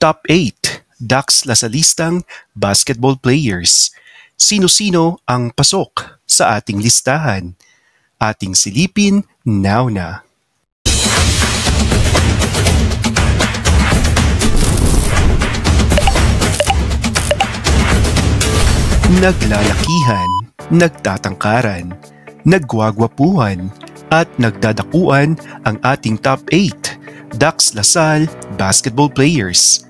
Top 8 Ducks Lasalistang Basketball Players. Sino-sino ang pasok sa ating listahan? Ating silipin now na. Naglalakihan, nagtatangkaran, nagwagwapuhan, at nagdadakuan ang ating top 8 Ducks Lasal basketball players.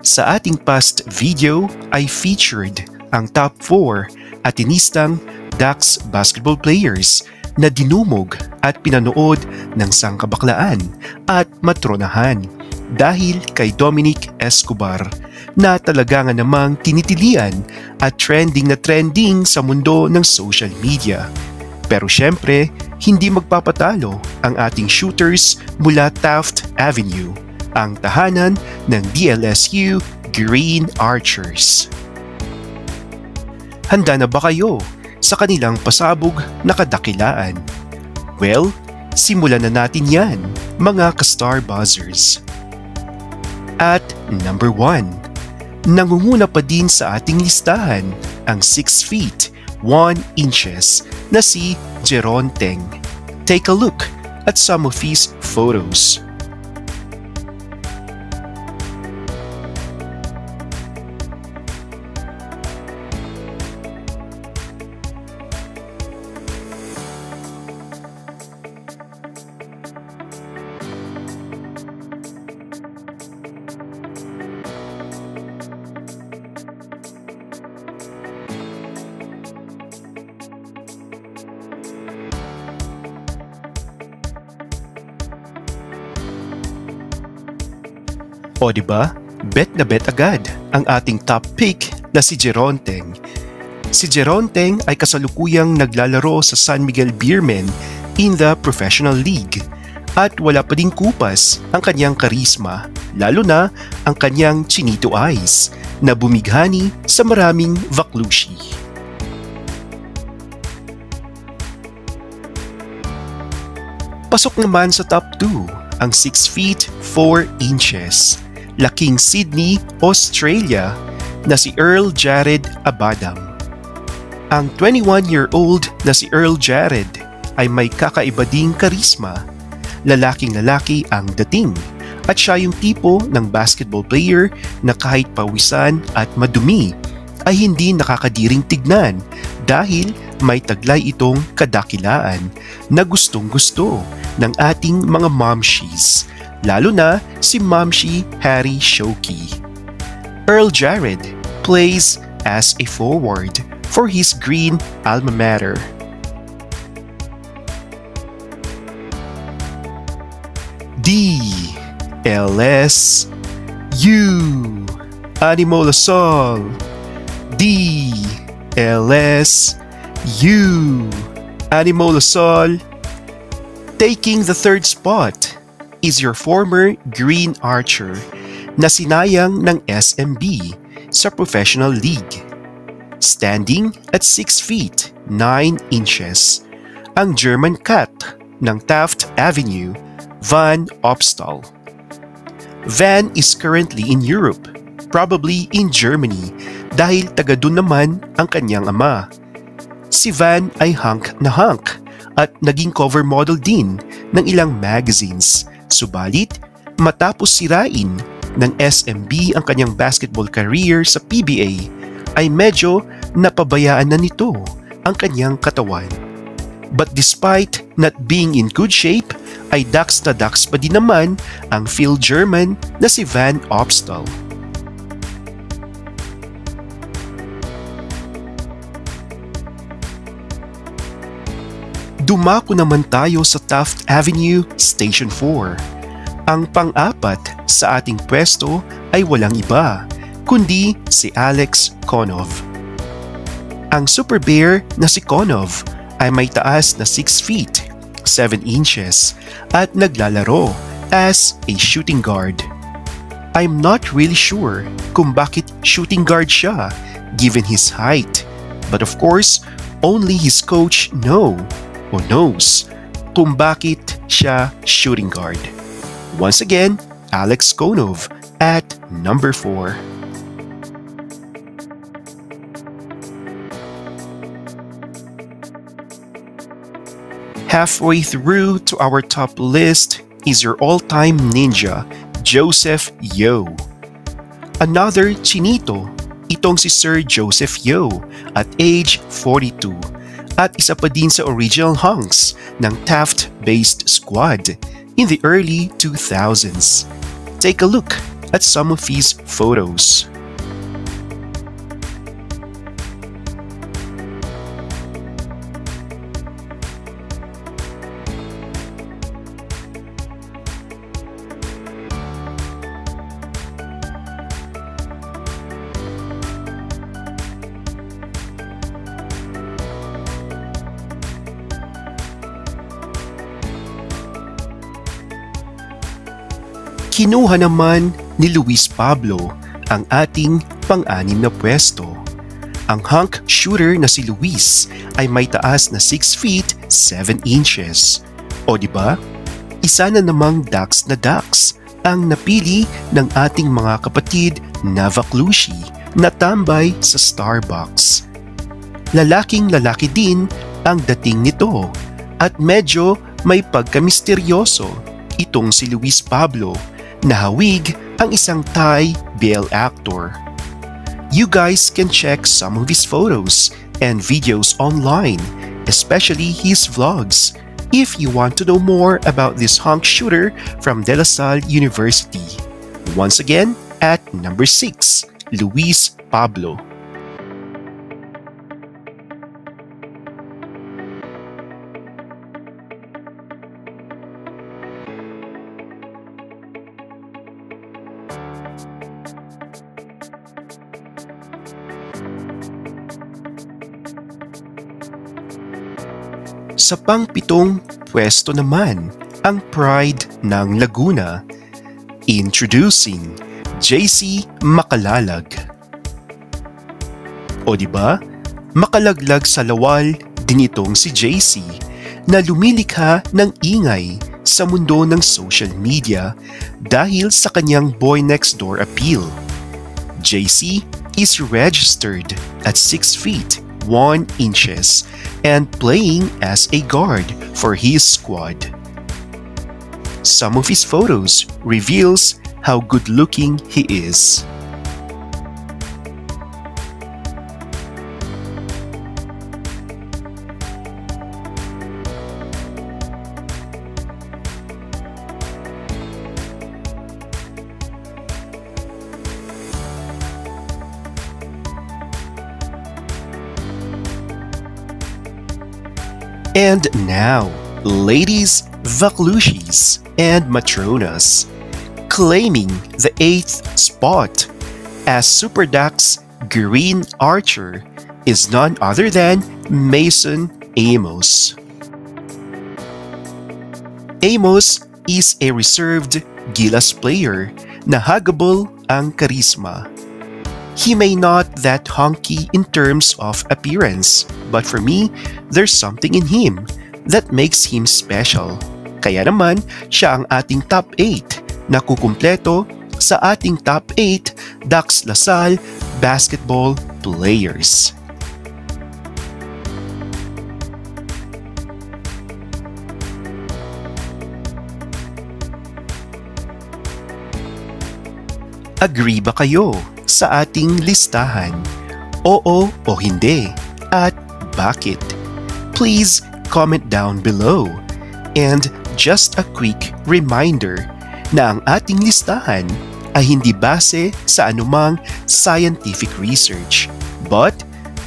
Sa ating past video ay featured ang top 4 Atenistang Ducks basketball players na dinumog at pinanood ng sangkabaklaan at matronahan dahil kay Dominic Escobar na talaga nga namang tinitilian at trending na trending sa mundo ng social media. Pero syempre, hindi magpapatalo ang ating shooters mula Taft Avenue, ang tahanan ng DLSU Green Archers. Handa na ba kayo sa kanilang pasabog na kadakilaan? Well, simulan na natin yan, mga ka-Star Buzzers. At number 1, nangunguna pa din sa ating listahan ang 6 feet 1 inches na si Jeron Teng. Take a look at some of his photos. O diba? Bet na bet agad ang ating top pick na si Jeron Teng. Si Jeron Teng ay kasalukuyang naglalaro sa San Miguel Beermen in the Professional League at wala pa ding kupas ang kanyang karisma, lalo na ang kanyang chinito eyes na bumighani sa maraming vaklushi. Pasok naman sa top 2 ang 6 feet 4 inches. Laking Sydney, Australia na si Earl Jared Abadam. Ang 21-year-old na si Earl Jared ay may kakaiba ding karisma. Lalaking-lalaki ang dating at siya yung tipo ng basketball player na kahit pawisan at madumi ay hindi nakakadiring tignan dahil may taglay itong kadakilaan na gustong-gusto ng ating mga momshies, lalo na si Momshi Harry Shoki. Earl Jared plays as a forward for his green alma mater. DLSU Animo Lasal. DLSU Animo Lasal. Taking the third spot is your former Green Archer na sinayang ng SMB sa Professional League. Standing at 6 feet 9 inches, ang German Cat ng Taft Avenue, Van Opstal. Van is currently in Europe, probably in Germany dahil taga dun naman ang kanyang ama. Si Van ay hunk na hunk at naging cover model din ng ilang magazines. Subalit, matapos sirain ng SMB ang kanyang basketball career sa PBA, ay medyo napabayaan na nito ang kanyang katawan. But despite not being in good shape, ay Ducks na Ducks pa din naman ang Phil German na si Van Opstal. Dumako naman tayo sa Taft Avenue, Station 4. Ang pang-apat sa ating pwesto ay walang iba, kundi si Alex Konov. Ang Super Bear na si Konov ay may taas na 6 feet, 7 inches at naglalaro as a shooting guard. I'm not really sure kung bakit shooting guard siya given his height, but of course, only his coach knows kung bakit siya shooting guard. Once again, Alex Konov at number 4. Halfway through to our top list is your all-time ninja, Joseph Yo. Another chinito, itong si Sir Joseph Yo at age 42 at isa pa din sa original hunks ng Taft-based squad in the early 2000s. Take a look at some of his photos. Kinuha naman ni Luis Pablo ang ating pang-anim na pwesto. Ang hunk shooter na si Luis ay may taas na 6 feet 7 inches. O diba? Isa na namang Dax na Dax ang napili ng ating mga kapatid na Vaclucci na tambay sa Starbucks. Lalaking lalaki din ang dating nito at medyo may pagkamisteryoso itong si Luis Pablo na hawig ang isang Thai BL actor. You guys can check some of his photos and videos online, especially his vlogs, if you want to know more about this hunk shooter from De La Salle University. Once again, at number 6, Luis Pablo. Sa pang-pitong pwesto naman, ang Pride ng Laguna. Introducing JC Makalalag. O diba? Makalaglag sa lawal din itong si JC na lumilikha ng ingay sa mundo ng social media dahil sa kanyang boy next door appeal. JC is registered at 6 feet 1 inches and playing as a guard for his squad. Some of his photos reveals how good-looking he is. And now, ladies, Vacluccis and Matronas, claiming the 8th spot as Super Dax Green Archer is none other than Mason Amos. Amos is a reserved Gilas player na huggable ang karisma. He may not that hunky in terms of appearance, but for me, there's something in him that makes him special. Kaya naman, siya ang ating top 8 na kukumpleto sa ating top 8 Dax LaSalle basketball players. Agree ba kayo sa ating listahan? Oo o hindi? At bakit? Please comment down below. And just a quick reminder na ang ating listahan ay hindi base sa anumang scientific research, but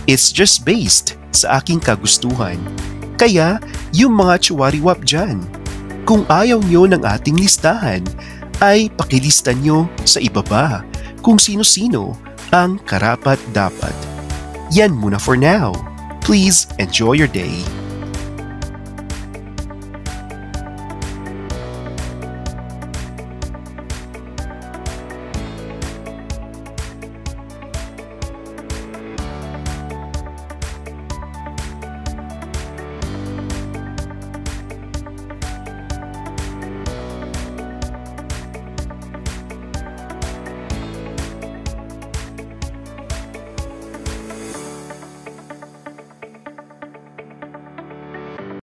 it's just based sa aking kagustuhan. Kaya yung mga chuwariwap dyan, kung ayaw nyo ng ating listahan, ay pakilista nyo sa ibaba kung sino-sino ang karapat-dapat. Yan muna for now. Please enjoy your day.